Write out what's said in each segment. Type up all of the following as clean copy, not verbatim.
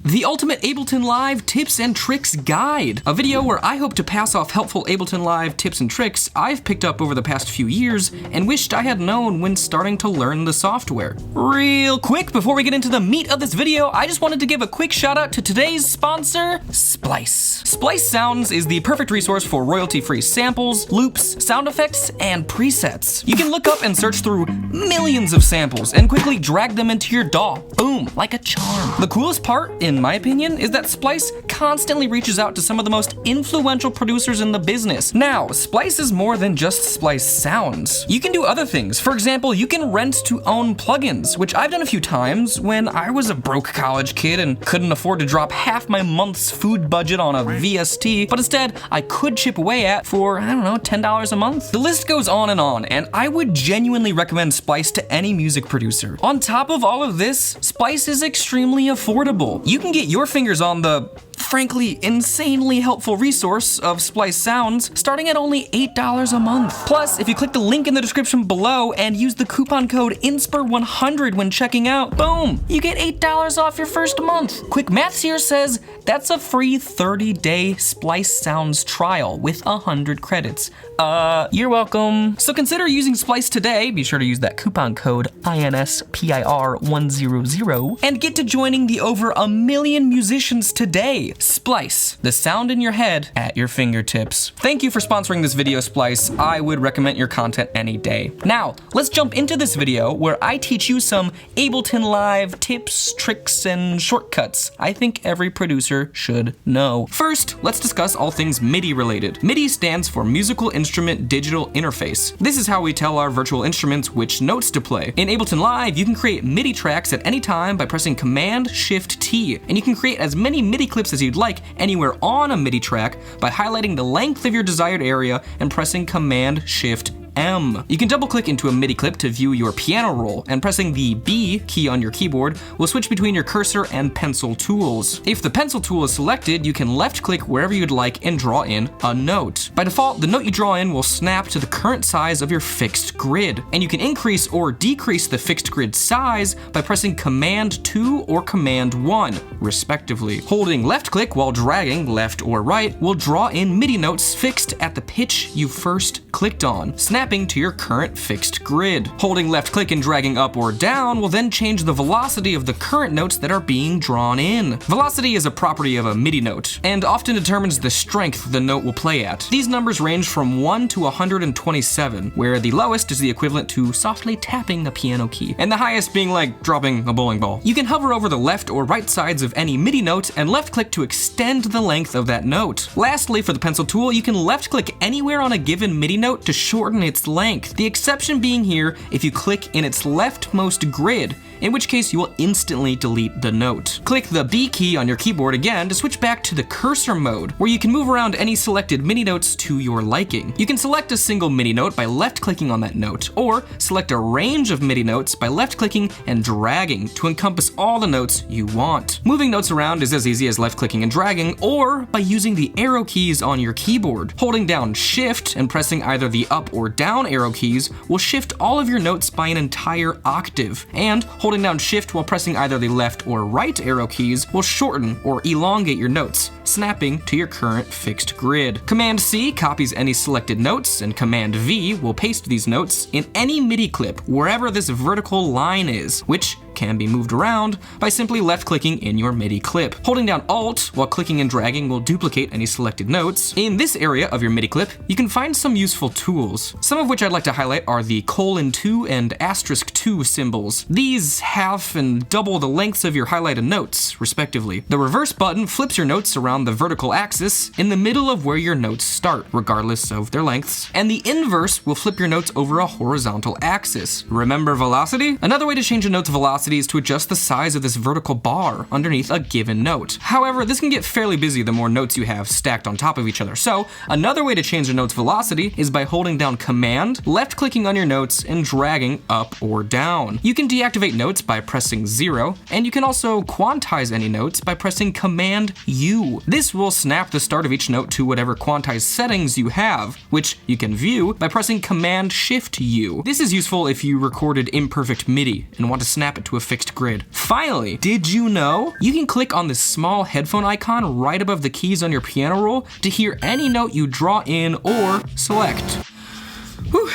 The Ultimate Ableton Live Tips and Tricks Guide, a video where I hope to pass off helpful Ableton Live tips and tricks I've picked up over the past few years and wished I had known when starting to learn the software. Real quick, before we get into the meat of this video, I just wanted to give a quick shout out to today's sponsor, Splice. Splice Sounds is the perfect resource for royalty-free samples, loops, sound effects, and presets. You can look up and search through millions of samples and quickly drag them into your DAW. Boom, like a charm. The coolest part, in my opinion, is that Splice constantly reaches out to some of the most influential producers in the business. Now, Splice is more than just Splice sounds. You can do other things. For example, you can rent to own plugins, which I've done a few times when I was a broke college kid and couldn't afford to drop half my month's food budget on a VST, but instead I could chip away at for, I don't know, $10 a month. The list goes on, and I would genuinely recommend Splice to any music producer. On top of all of this, Splice is extremely affordable. You can get your fingers on the, frankly, insanely helpful resource of Splice Sounds starting at only $8 a month. Plus, if you click the link in the description below and use the coupon code INSPIR100 when checking out, boom, you get $8 off your first month. Quick maths here says that's a free 30-day Splice Sounds trial with 100 credits. You're welcome. So consider using Splice today. Be sure to use that coupon code INSPIR100 and get to joining the over 1 million musicians today. Splice, the sound in your head at your fingertips. Thank you for sponsoring this video, Splice. I would recommend your content any day. Now, let's jump into this video where I teach you some Ableton Live tips, tricks, and shortcuts I think every producer should know. First, let's discuss all things MIDI related. MIDI stands for Musical Instrument Digital Interface. This is how we tell our virtual instruments which notes to play. In Ableton Live, you can create MIDI tracks at any time by pressing Command-Shift-T, and you can create as many MIDI clips as you'd like anywhere on a MIDI track by highlighting the length of your desired area and pressing Command-Shift-M. You can double click into a MIDI clip to view your piano roll, and pressing the B key on your keyboard will switch between your cursor and pencil tools. If the pencil tool is selected, you can left click wherever you'd like and draw in a note. By default, the note you draw in will snap to the current size of your fixed grid, and you can increase or decrease the fixed grid size by pressing Command 2 or Command 1, respectively. Holding left click while dragging left or right will draw in MIDI notes fixed at the pitch you first clicked on, snapping to your current fixed grid. Holding left click and dragging up or down will then change the velocity of the current notes that are being drawn in. Velocity is a property of a MIDI note and often determines the strength the note will play at. These numbers range from 1 to 127, where the lowest is the equivalent to softly tapping a piano key, and the highest being like dropping a bowling ball. You can hover over the left or right sides of any MIDI note and left click to extend the length of that note. Lastly, for the pencil tool, you can left click anywhere on a given MIDI note to shorten its length. The exception being here if you click in its leftmost grid, in which case you will instantly delete the note. Click the B key on your keyboard again to switch back to the cursor mode, where you can move around any selected MIDI notes to your liking. You can select a single MIDI note by left clicking on that note, or select a range of MIDI notes by left clicking and dragging to encompass all the notes you want. Moving notes around is as easy as left clicking and dragging, or by using the arrow keys on your keyboard. Holding down Shift and pressing either the up or down arrow keys will shift all of your notes by an entire octave, and holding down Shift while pressing either the left or right arrow keys will shorten or elongate your notes, snapping to your current fixed grid. Command C copies any selected notes, and Command V will paste these notes in any MIDI clip wherever this vertical line is, which can be moved around by simply left clicking in your MIDI clip. Holding down Alt while clicking and dragging will duplicate any selected notes. In this area of your MIDI clip, you can find some useful tools, some of which I'd like to highlight are the :2 and *2 symbols. These half and double the lengths of your highlighted notes, respectively. The reverse button flips your notes around the vertical axis in the middle of where your notes start, regardless of their lengths, and the inverse will flip your notes over a horizontal axis. Remember velocity? Another way to change a note's velocity is to adjust the size of this vertical bar underneath a given note. However, this can get fairly busy the more notes you have stacked on top of each other, so another way to change a note's velocity is by holding down Command, left clicking on your notes, and dragging up or down. You can deactivate notes by pressing 0, and you can also quantize any notes by pressing Command U. This will snap the start of each note to whatever quantized settings you have, which you can view by pressing Command Shift U. This is useful if you recorded imperfect MIDI and want to snap it to to a fixed grid. Finally, did you know you can click on this small headphone icon right above the keys on your piano roll to hear any note you draw in or select? Whew.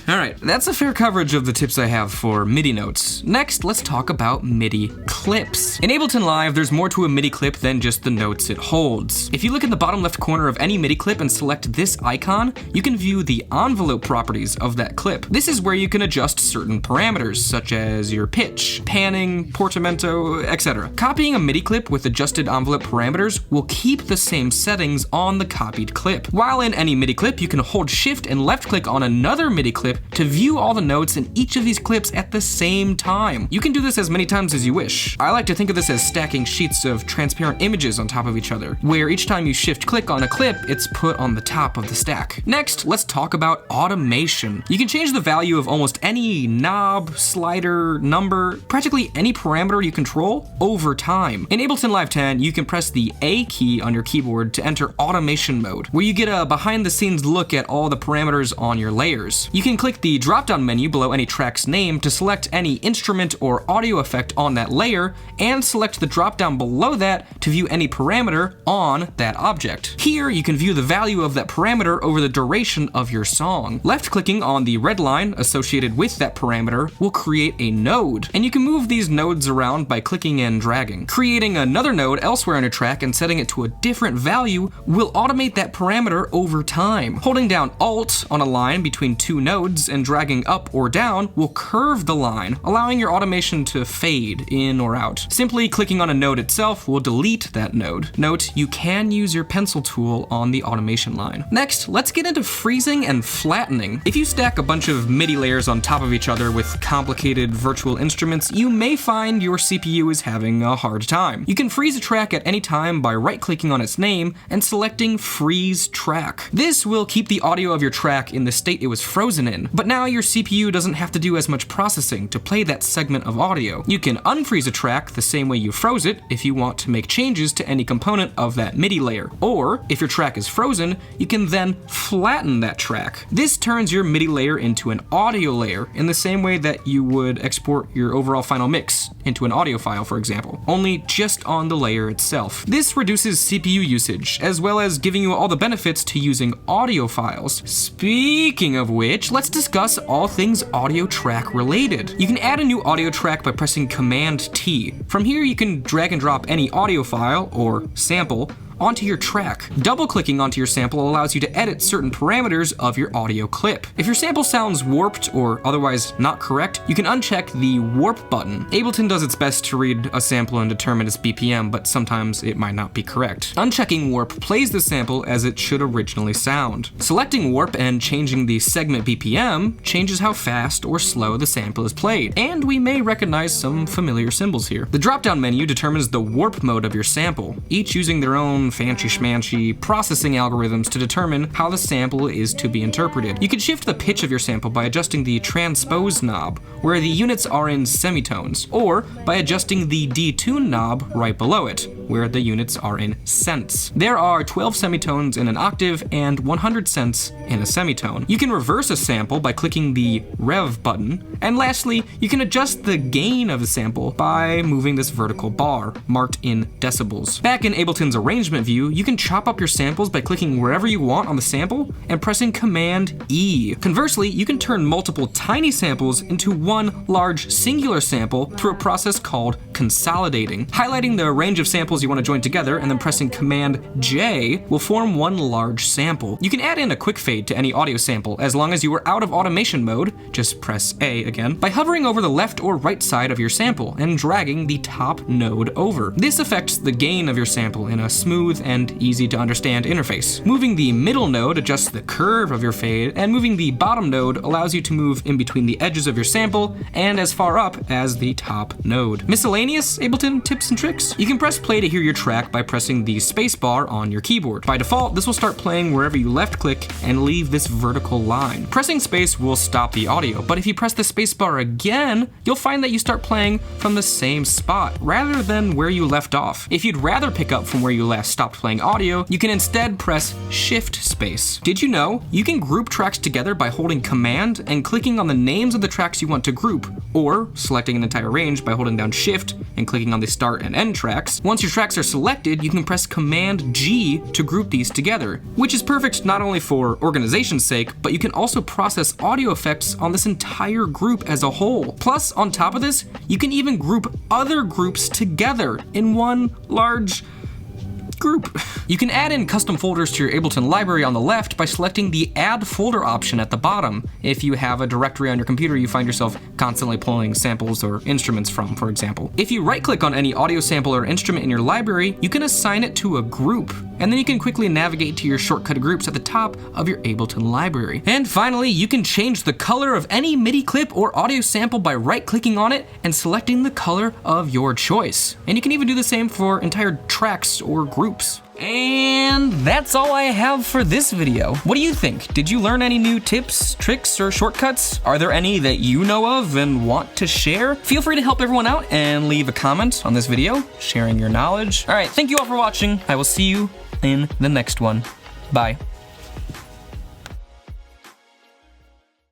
Alright, that's a fair coverage of the tips I have for MIDI notes. Next, let's talk about MIDI clips. In Ableton Live, there's more to a MIDI clip than just the notes it holds. If you look in the bottom left corner of any MIDI clip and select this icon, you can view the envelope properties of that clip. This is where you can adjust certain parameters, such as your pitch, panning, portamento, etc. Copying a MIDI clip with adjusted envelope parameters will keep the same settings on the copied clip. While in any MIDI clip, you can hold Shift and left click on another MIDI clip to view all the notes in each of these clips at the same time. You can do this as many times as you wish. I like to think of this as stacking sheets of transparent images on top of each other, where each time you shift click on a clip, it's put on the top of the stack. Next, let's talk about automation. You can change the value of almost any knob, slider, number, practically any parameter you control over time. In Ableton Live 10, you can press the A key on your keyboard to enter automation mode, where you get a behind the scenes look at all the parameters on your layers. You can click the drop-down menu below any track's name to select any instrument or audio effect on that layer, and select the drop-down below that to view any parameter on that object. Here, you can view the value of that parameter over the duration of your song. Left-clicking on the red line associated with that parameter will create a node, and you can move these nodes around by clicking and dragging. Creating another node elsewhere on your track and setting it to a different value will automate that parameter over time. Holding down Alt on a line between two nodes and dragging up or down will curve the line, allowing your automation to fade in or out. Simply clicking on a node itself will delete that node. Note, you can use your pencil tool on the automation line. Next, let's get into freezing and flattening. If you stack a bunch of MIDI layers on top of each other with complicated virtual instruments, you may find your CPU is having a hard time. You can freeze a track at any time by right-clicking on its name and selecting Freeze Track. This will keep the audio of your track in the state it was frozen in, but now your CPU doesn't have to do as much processing to play that segment of audio. You can unfreeze a track the same way you froze it if you want to make changes to any component of that MIDI layer. Or, if your track is frozen, you can then flatten that track. This turns your MIDI layer into an audio layer in the same way that you would export your overall final mix into an audio file, for example, only just on the layer itself. This reduces CPU usage, as well as giving you all the benefits to using audio files. Speaking of which, let's discuss all things audio track related. You can add a new audio track by pressing Command T. From here, you can drag and drop any audio file, or sample, onto your track. Double-clicking onto your sample allows you to edit certain parameters of your audio clip. If your sample sounds warped or otherwise not correct, you can uncheck the warp button. Ableton does its best to read a sample and determine its BPM, but sometimes it might not be correct. Unchecking warp plays the sample as it should originally sound. Selecting warp and changing the segment BPM changes how fast or slow the sample is played, and we may recognize some familiar symbols here. The drop-down menu determines the warp mode of your sample, each using their own fancy schmancy processing algorithms to determine how the sample is to be interpreted. You can shift the pitch of your sample by adjusting the transpose knob, where the units are in semitones, or by adjusting the detune knob right below it, where the units are in cents. There are 12 semitones in an octave and 100 cents in a semitone. You can reverse a sample by clicking the rev button, and lastly, you can adjust the gain of the sample by moving this vertical bar, marked in decibels. Back in Ableton's arrangement view, you can chop up your samples by clicking wherever you want on the sample and pressing Command E. Conversely, you can turn multiple tiny samples into one large singular sample through a process called consolidating. Highlighting the range of samples you want to join together and then pressing Command J will form one large sample. You can add in a quick fade to any audio sample as long as you are out of automation mode, just press A again, by hovering over the left or right side of your sample and dragging the top node over. This affects the gain of your sample in a smooth and easy to understand interface. Moving the middle node adjusts the curve of your fade, and moving the bottom node allows you to move in between the edges of your sample and as far up as the top node. Miscellaneous Ableton tips and tricks? You can press play to hear your track by pressing the spacebar on your keyboard. By default, this will start playing wherever you left click and leave this vertical line. Pressing space will stop the audio, but if you press the spacebar again, you'll find that you start playing from the same spot rather than where you left off. If you'd rather pick up from where you last stopped playing audio, you can instead press Shift space. Did you know you can group tracks together by holding Command and clicking on the names of the tracks you want to group, or selecting an entire range by holding down Shift and clicking on the start and end tracks? Once your tracks are selected, you can press Command G to group these together, which is perfect not only for organization's sake, but you can also process audio effects on this entire group as a whole. Plus, on top of this, you can even group other groups together in one large group. You can add in custom folders to your Ableton library on the left by selecting the Add Folder option at the bottom if you have a directory on your computer you find yourself constantly pulling samples or instruments from, for example. If you right-click on any audio sample or instrument in your library, you can assign it to a group, and then you can quickly navigate to your shortcut groups at the top of your Ableton library. And finally, you can change the color of any MIDI clip or audio sample by right-clicking on it and selecting the color of your choice. And you can even do the same for entire tracks or groups. And that's all I have for this video. What do you think? Did you learn any new tips, tricks, or shortcuts? Are there any that you know of and want to share? Feel free to help everyone out and leave a comment on this video, sharing your knowledge. All right, thank you all for watching. I will see you in the next one. Bye.